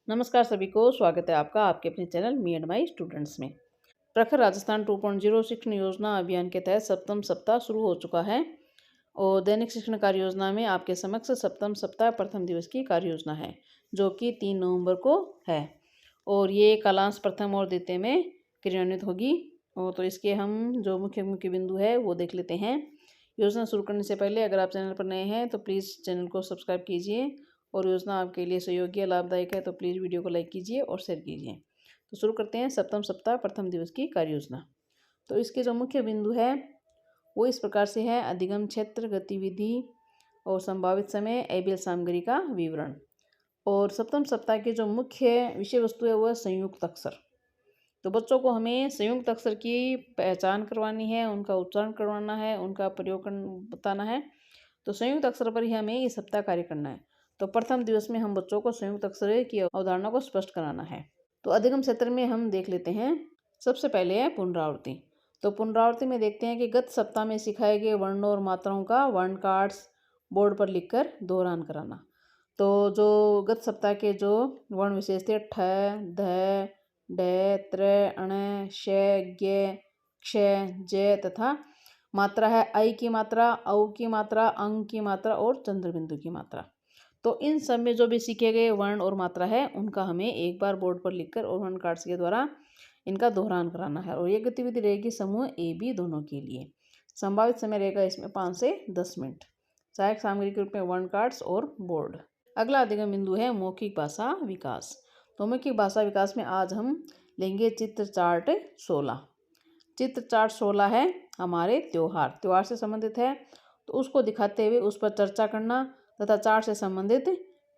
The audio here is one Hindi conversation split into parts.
नमस्कार सभी को, स्वागत है आपका आपके अपने channel me and my students में। प्रखर राजस्थान 2.0 शिक्षण योजना अभियान के तहत सप्तम सप्ताह शुरू हो चुका है और दैनिक शिक्षण कार्य योजना में आपके समक्ष सप्तम सप्ताह प्रथम दिवस की कार्य योजना है, जो कि 3 नवंबर को है और ये कालांश प्रथम और द्वितीय में क्रियान्वित होगी। और तो इसके हम जो मुख्य मुख्य बिंदु है वो देख लेते हैं। योजना शुरू करने से पहले अगर आप चैनल पर नए हैं तो प्लीज़ चैनल को सब्सक्राइब कीजिए और योजना आपके लिए सहयोगी या लाभदायक है तो प्लीज़ वीडियो को लाइक कीजिए और शेयर कीजिए। तो शुरू करते हैं सप्तम सप्ताह प्रथम दिवस की कार्य योजना। तो इसके जो मुख्य बिंदु है वो इस प्रकार से है: अधिगम क्षेत्र, गतिविधि और संभावित समय, एबीएल सामग्री का विवरण। और सप्तम सप्ताह के जो मुख्य विषय वस्तु है वह संयुक्त अक्षर। तो बच्चों को हमें संयुक्त अक्षर की पहचान करवानी है, उनका उच्चारण करवाना है, उनका प्रयोग बताना है। तो संयुक्त अक्षर पर ही हमें ये सप्ताह कार्य करना है। तो प्रथम दिवस में हम बच्चों को संयुक्त अक्षर की अवधारणा को स्पष्ट कराना है। तो अधिगम क्षेत्र में हम देख लेते हैं। सबसे पहले है पुनरावृत्ति। तो पुनरावृत्ति में देखते हैं कि गत सप्ताह में सिखाए गए वर्णों और मात्राओं का वर्ण कार्ड्स बोर्ड पर लिखकर दोहरान कराना। तो जो गत सप्ताह के जो वर्ण विशेष थे ठ, ध, ड, त्र, अण, श, ज्ञ, क्ष, ज तथा मात्रा है आई की मात्रा, औ की मात्रा, अंग की मात्रा और चंद्रबिंदु की मात्रा। तो इन सब में जो भी सीखे गए वर्ण और मात्रा है उनका हमें एक बार बोर्ड पर लिखकर और वर्ण कार्ड्स के द्वारा इनका दोहरान कराना है। और ये गतिविधि रहेगी समूह ए बी दोनों के लिए। संभावित समय रहेगा इसमें 5 से 10 मिनट। सहायक सामग्री के रूप में वर्ण कार्ड्स और बोर्ड। अगला अधिगम बिंदु है मौखिक भाषा विकास। तो मौखिक भाषा विकास में आज हम लेंगे चित्र चार्ट 16। चित्र चार्ट 16 है हमारे त्योहार से संबंधित है। तो उसको दिखाते हुए उस पर चर्चा करना तथा चार्ट से संबंधित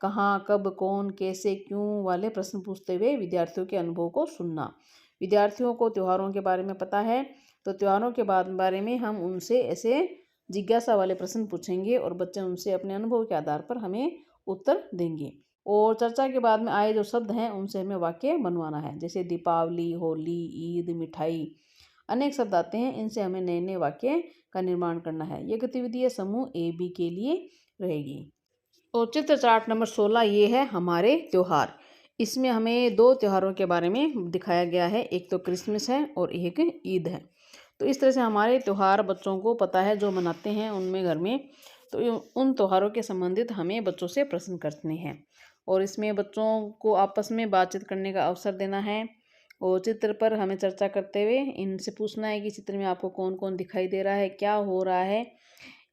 कहाँ, कब, कौन, कैसे, क्यों वाले प्रश्न पूछते हुए विद्यार्थियों के अनुभव को सुनना। विद्यार्थियों को त्योहारों के बारे में पता है तो त्योहारों के बारे में हम उनसे ऐसे जिज्ञासा वाले प्रश्न पूछेंगे और बच्चे उनसे अपने अनुभव के आधार पर हमें उत्तर देंगे। और चर्चा के बाद में आए जो शब्द हैं उनसे हमें वाक्य बनवाना है, जैसे दीपावली, होली, ईद, मिठाई, अनेक शब्द आते हैं, इनसे हमें नए नए वाक्य का निर्माण करना है। ये गतिविधि समूह ए बी के लिए रहेगी। और चित्र चार्ट नंबर 16 ये है हमारे त्योहार। इसमें हमें 2 त्योहारों के बारे में दिखाया गया है, एक तो क्रिसमस है और एक ईद है। तो इस तरह से हमारे त्योहार बच्चों को पता है जो मनाते हैं उनमें घर में। तो उन त्योहारों के संबंधित हमें बच्चों से प्रश्न करने हैं और इसमें बच्चों को आपस में बातचीत करने का अवसर देना है। और चित्र पर हमें चर्चा करते हुए इनसे पूछना है कि चित्र में आपको कौन कौन दिखाई दे रहा है, क्या हो रहा है,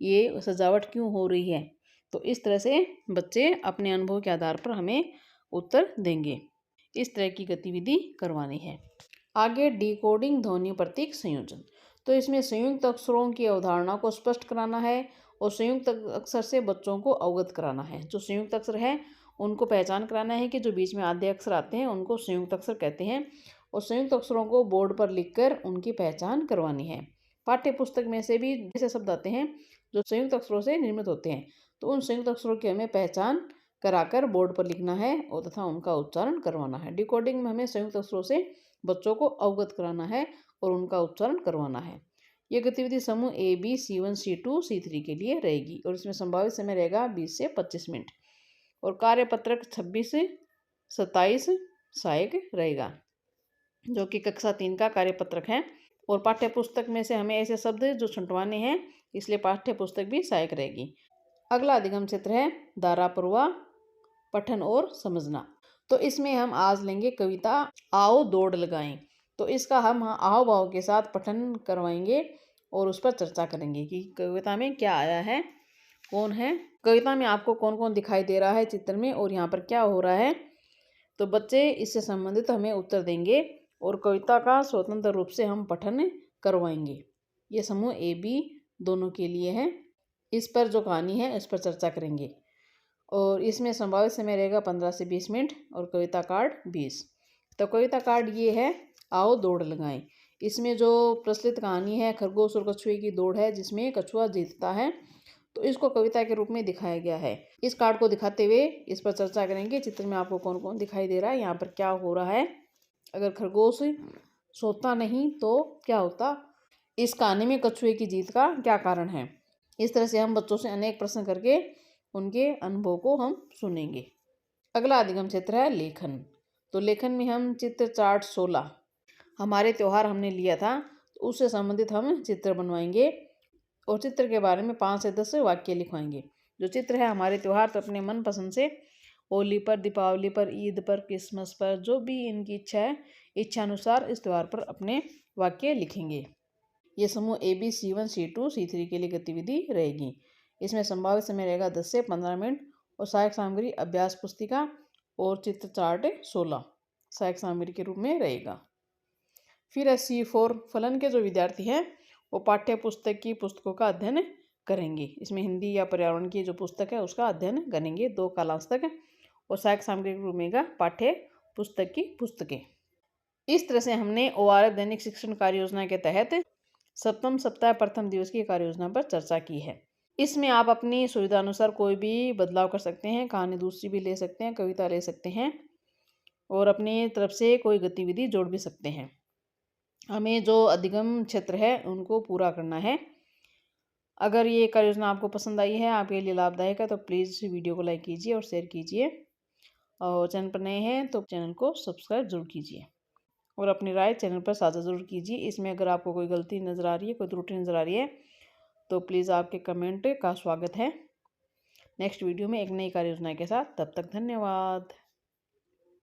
ये सजावट क्यों हो रही है। तो इस तरह से बच्चे अपने अनुभव के आधार पर हमें उत्तर देंगे। इस तरह की गतिविधि करवानी है। आगे डिकोडिंग ध्वनि प्रतीक संयोजन। तो इसमें संयुक्त अक्षरों की अवधारणा को स्पष्ट कराना है और संयुक्त अक्षर से बच्चों को अवगत कराना है। जो संयुक्त अक्षर है उनको पहचान कराना है कि जो बीच में आधे अक्षर आते हैं उनको संयुक्त अक्षर कहते हैं और संयुक्त अक्षरों को बोर्ड पर लिखकर उनकी पहचान करवानी है। पाठ्य पुस्तक में से भी ऐसे शब्द आते हैं जो संयुक्त अक्षरों से निर्मित होते हैं, तो उन संयुक्त अक्षरों की हमें पहचान कराकर बोर्ड पर लिखना है और तथा उनका उच्चारण करवाना है। डिकोडिंग में हमें संयुक्त अक्षरों से बच्चों को अवगत कराना है और उनका उच्चारण करवाना है। यह गतिविधि समूह A B C1 C2 C3 के लिए रहेगी और इसमें संभावित समय रहेगा 20 से 25 मिनट और कार्यपत्रक 26 से 27 सहायक रहेगा, जो कि कक्षा 3 का कार्यपत्रक है। और पाठ्य पुस्तक में से हमें ऐसे शब्द जो छुटवाने हैं, इसलिए पाठ्य पुस्तक भी सहायक रहेगी। अगला अधिगम क्षेत्र है धाराप्रवाह पठन और समझना। तो इसमें हम आज लेंगे कविता आओ दौड़ लगाएं। तो इसका हम आओ भाव के साथ पठन करवाएंगे और उस पर चर्चा करेंगे कि कविता में क्या आया है, कौन है, कविता में आपको कौन कौन दिखाई दे रहा है चित्र में और यहाँ पर क्या हो रहा है। तो बच्चे इससे संबंधित हमें उत्तर देंगे और कविता का स्वतंत्र रूप से हम पठन करवाएंगे। ये समूह ए बी दोनों के लिए है। इस पर जो कहानी है इस पर चर्चा करेंगे और इसमें संभावित समय रहेगा 15 से 20 मिनट और कविता कार्ड 20। तो कविता कार्ड ये है आओ दौड़ लगाएं। इसमें जो प्रचलित कहानी है खरगोश और कछुए की दौड़ है, जिसमें कछुआ जीतता है, तो इसको कविता के रूप में दिखाया गया है। इस कार्ड को दिखाते हुए इस पर चर्चा करेंगे। चित्र में आपको कौन कौन दिखाई दे रहा है, यहाँ पर क्या हो रहा है, अगर खरगोश सोता नहीं तो क्या होता, इस कहानी में कछुए की जीत का क्या कारण है। इस तरह से हम बच्चों से अनेक प्रश्न करके उनके अनुभव को हम सुनेंगे। अगला अधिगम क्षेत्र है लेखन। तो लेखन में हम चित्र चार्ट 16 हमारे त्यौहार हमने लिया था, तो उससे संबंधित हम चित्र बनवाएंगे और चित्र के बारे में 5 से 10 वाक्य लिखवाएंगे। जो चित्र है हमारे त्यौहार, तो अपने मन पसंद से होली पर, दीपावली पर, ईद पर, क्रिसमस पर, जो भी इनकी इच्छा है, इच्छा अनुसार इस त्यौहार पर अपने वाक्य लिखेंगे। ये समूह AB C1 C2 C3 के लिए गतिविधि रहेगी। इसमें संभावित समय रहेगा 10 से 15 मिनट और सहायक सामग्री अभ्यास पुस्तिका और चित्र चार्ट 16 सहायक सामग्री के रूप में रहेगा। फिर C4 फलन के जो विद्यार्थी हैं वो पाठ्य पुस्तक की पुस्तकों का अध्ययन करेंगे। इसमें हिंदी या पर्यावरण की जो पुस्तक है उसका अध्ययन करेंगे 2 कालांश तक और सहायक सामग्री के रूप में पाठ्य पुस्तक की पुस्तकें। इस तरह से हमने ORF दैनिक शिक्षण कार्य योजना के तहत सप्तम सप्ताह प्रथम दिवस की कार्य योजना पर चर्चा की है। इसमें आप अपनी सुविधा अनुसार कोई भी बदलाव कर सकते हैं, कहानी दूसरी भी ले सकते हैं, कविता ले सकते हैं और अपनी तरफ से कोई गतिविधि जोड़ भी सकते हैं। हमें जो अधिगम क्षेत्र है उनको पूरा करना है। अगर ये कार्य योजना आपको पसंद आई है, आपके लिए लाभदायक है, तो प्लीज़ वीडियो को लाइक कीजिए और शेयर कीजिए और चैनल पर नए हैं तो चैनल को सब्सक्राइब जरूर कीजिए और अपनी राय चैनल पर साझा ज़रूर कीजिए। इसमें अगर आपको कोई गलती नज़र आ रही है, कोई त्रुटि नज़र आ रही है, तो प्लीज़ आपके कमेंट का स्वागत है। नेक्स्ट वीडियो में एक नई कार्य योजना के साथ, तब तक धन्यवाद।